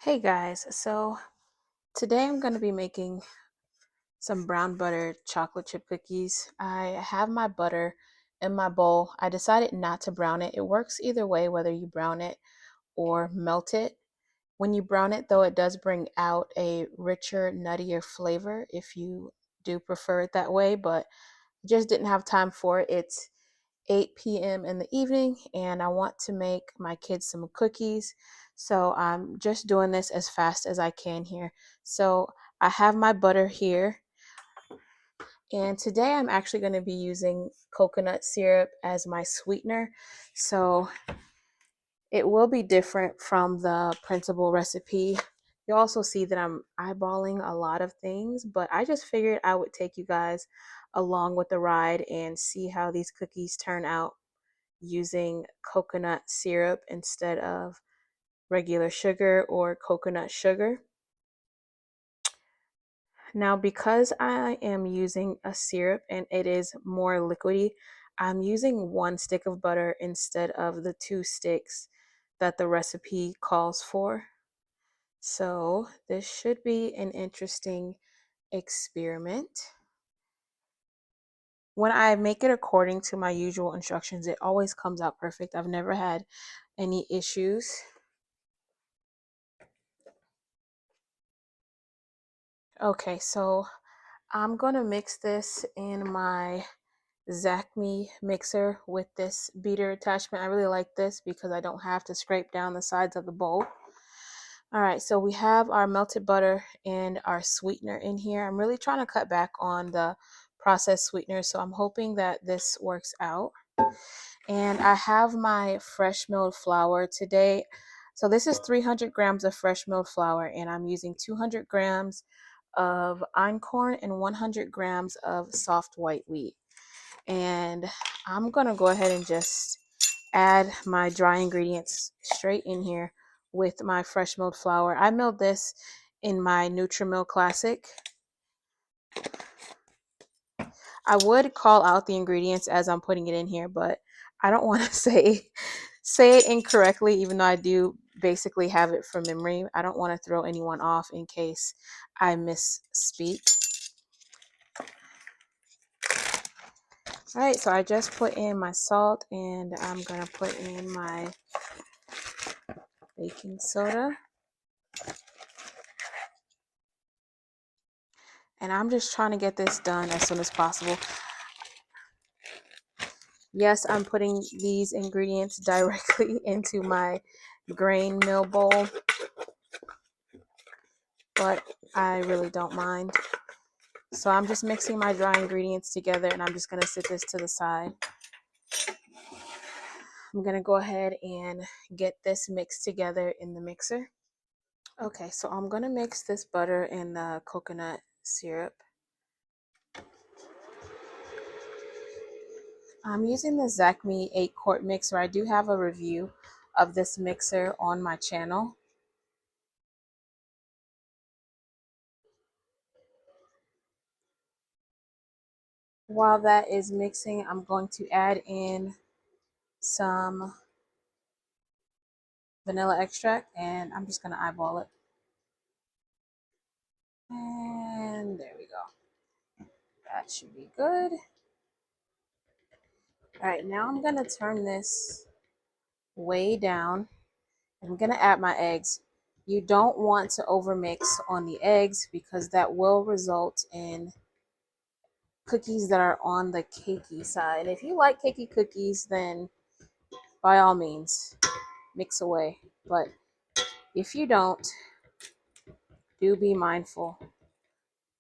Hey guys, so today I'm going to be making some brown butter chocolate chip cookies. I have my butter in my bowl. I decided not to brown it. It works either way, whether you brown it or melt it. When you brown it, though, it does bring out a richer, nuttier flavor if you do prefer it that way, but just didn't have time for it. It's 8 p.m. in the evening and I want to make my kids some cookies. So I'm just doing this as fast as I can here. So I have my butter here and today I'm actually going to be using coconut syrup as my sweetener. So it will be different from the printable recipe. You also see that I'm eyeballing a lot of things, but I just figured I would take you guys along with the ride and see how these cookies turn out using coconut syrup instead of regular sugar or coconut sugar. Now, because I am using a syrup and it is more liquidy, I'm using 1 stick of butter instead of the 2 sticks that the recipe calls for. So this should be an interesting experiment. When I make it according to my usual instructions, it always comes out perfect. I've never had any issues. Okay, so I'm going to mix this in my Zacme mixer with this beater attachment. I really like this because I don't have to scrape down the sides of the bowl. All right, so we have our melted butter and our sweetener in here. I'm really trying to cut back on the processed sweetener, so I'm hoping that this works out. And I have my fresh milled flour today. So this is 300 grams of fresh milled flour, and I'm using 200 grams of einkorn and 100 grams of soft white wheat. And I'm going to go ahead and just add my dry ingredients straight in here with my fresh milled flour. I milled this in my Nutrimill Classic. I would call out the ingredients as I'm putting it in here, but I don't want to say it incorrectly, even though I do basically have it from memory. I don't want to throw anyone off in case I misspeak. All right, so I just put in my salt and I'm gonna put in my baking soda. And I'm just trying to get this done as soon as possible. Yes, I'm putting these ingredients directly into my grain mill bowl, but I really don't mind. So I'm just mixing my dry ingredients together and I'm just gonna sit this to the side. I'm gonna go ahead and get this mixed together in the mixer. Okay, so I'm gonna mix this butter and the coconut syrup. I'm using the Zacme 8-quart mixer. I do have a review of this mixer on my channel. While that is mixing, I'm going to add in some vanilla extract and I'm just going to eyeball it. And there we go. That should be good. All right, now I'm going to turn this way down. I'm going to add my eggs. You don't want to overmix on the eggs because that will result in cookies that are on the cakey side. If you like cakey cookies, then by all means, mix away. But if you don't, do be mindful.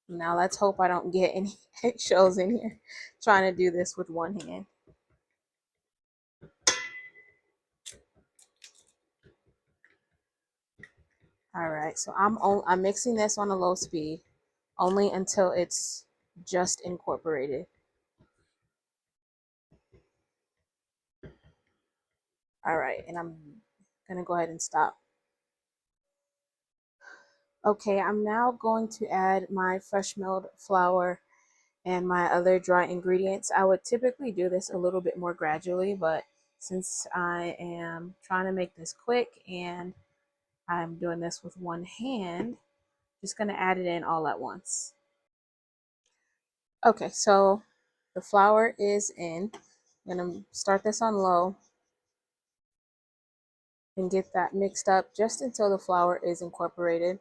Now let's hope I don't get any eggshells in here trying to do this with one hand. All right, so I'm mixing this on a low speed only until it's just incorporated. All right, and I'm gonna go ahead and stop. Okay, I'm now going to add my fresh milled flour and my other dry ingredients. I would typically do this a little bit more gradually, but since I am trying to make this quick and I'm doing this with one hand. Just going to add it in all at once. Okay, so the flour is in. I'm going to start this on low and get that mixed up just until the flour is incorporated.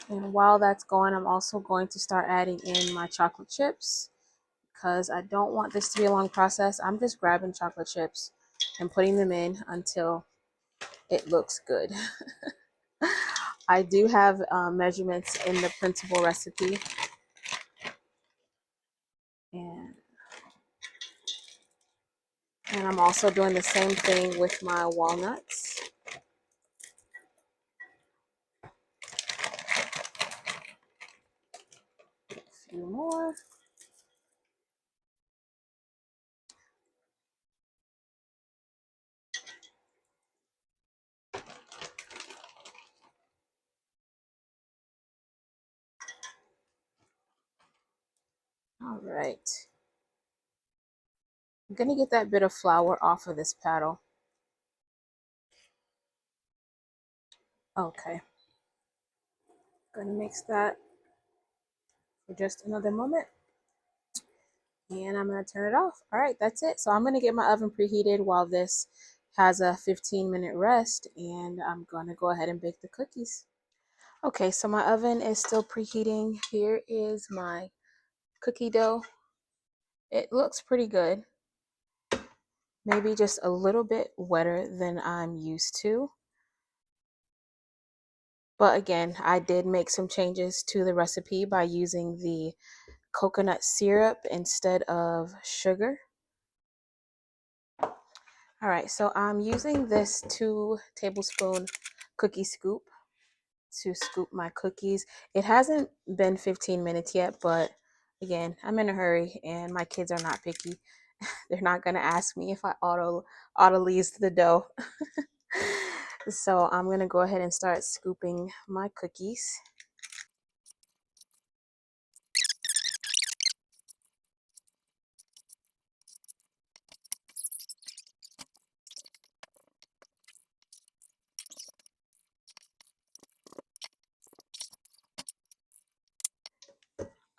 And while that's going, I'm also going to start adding in my chocolate chips because I don't want this to be a long process. I'm just grabbing chocolate chips and putting them in until it looks good. I do have measurements in the printable recipe. And I'm also doing the same thing with my walnuts. A few more. All right. I'm going to get that bit of flour off of this paddle. Okay. Going to mix that for just another moment. And I'm going to turn it off. All right, that's it. So I'm going to get my oven preheated while this has a 15-minute rest. And I'm going to go ahead and bake the cookies. Okay, so my oven is still preheating. Here is my cookie dough. It looks pretty good. Maybe just a little bit wetter than I'm used to. But again, I did make some changes to the recipe by using the coconut syrup instead of sugar. All right, so I'm using this 2-tablespoon cookie scoop to scoop my cookies. It hasn't been 15 minutes yet, but again, I'm in a hurry and my kids are not picky. They're not gonna ask me if I auto-lease the dough. So I'm gonna go ahead and start scooping my cookies.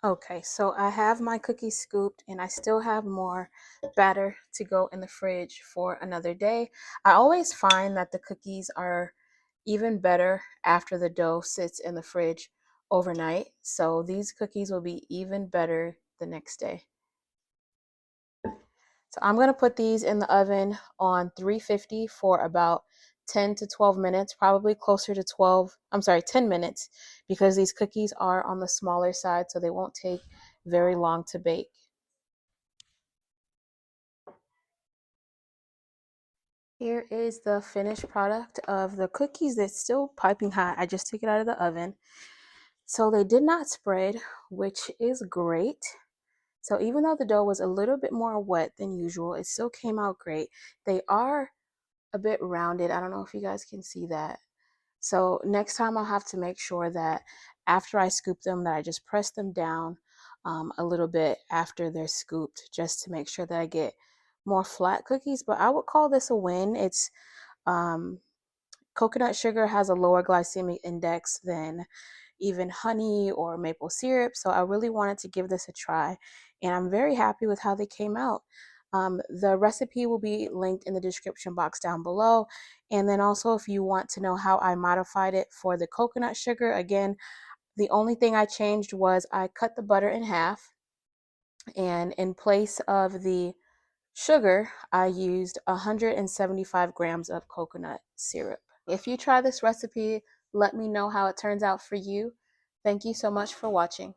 Okay, so I have my cookies scooped and I still have more batter to go in the fridge for another day. I always find that the cookies are even better after the dough sits in the fridge overnight. So these cookies will be even better the next day. So I'm going to put these in the oven on 350 for about 10 to 12 minutes, probably closer to 10 minutes, because these cookies are on the smaller side, so they won't take very long to bake. Here is the finished product of the cookies that's still piping hot. I just took it out of the oven. So they did not spread, which is great. So even though the dough was a little bit more wet than usual, it still came out great. They are a bit rounded. I don't know if you guys can see that. So next time I'll have to make sure that after I scoop them that I just press them down a little bit after they're scooped, just to make sure that I get more flat cookies. But I would call this a win. It's coconut sugar has a lower glycemic index than even honey or maple syrup. So I really wanted to give this a try. And I'm very happy with how they came out. The recipe will be linked in the description box down below. And then also, if you want to know how I modified it for the coconut sugar, again, the only thing I changed was I cut the butter in half. And in place of the sugar, I used 175 grams of coconut syrup. If you try this recipe, let me know how it turns out for you. Thank you so much for watching.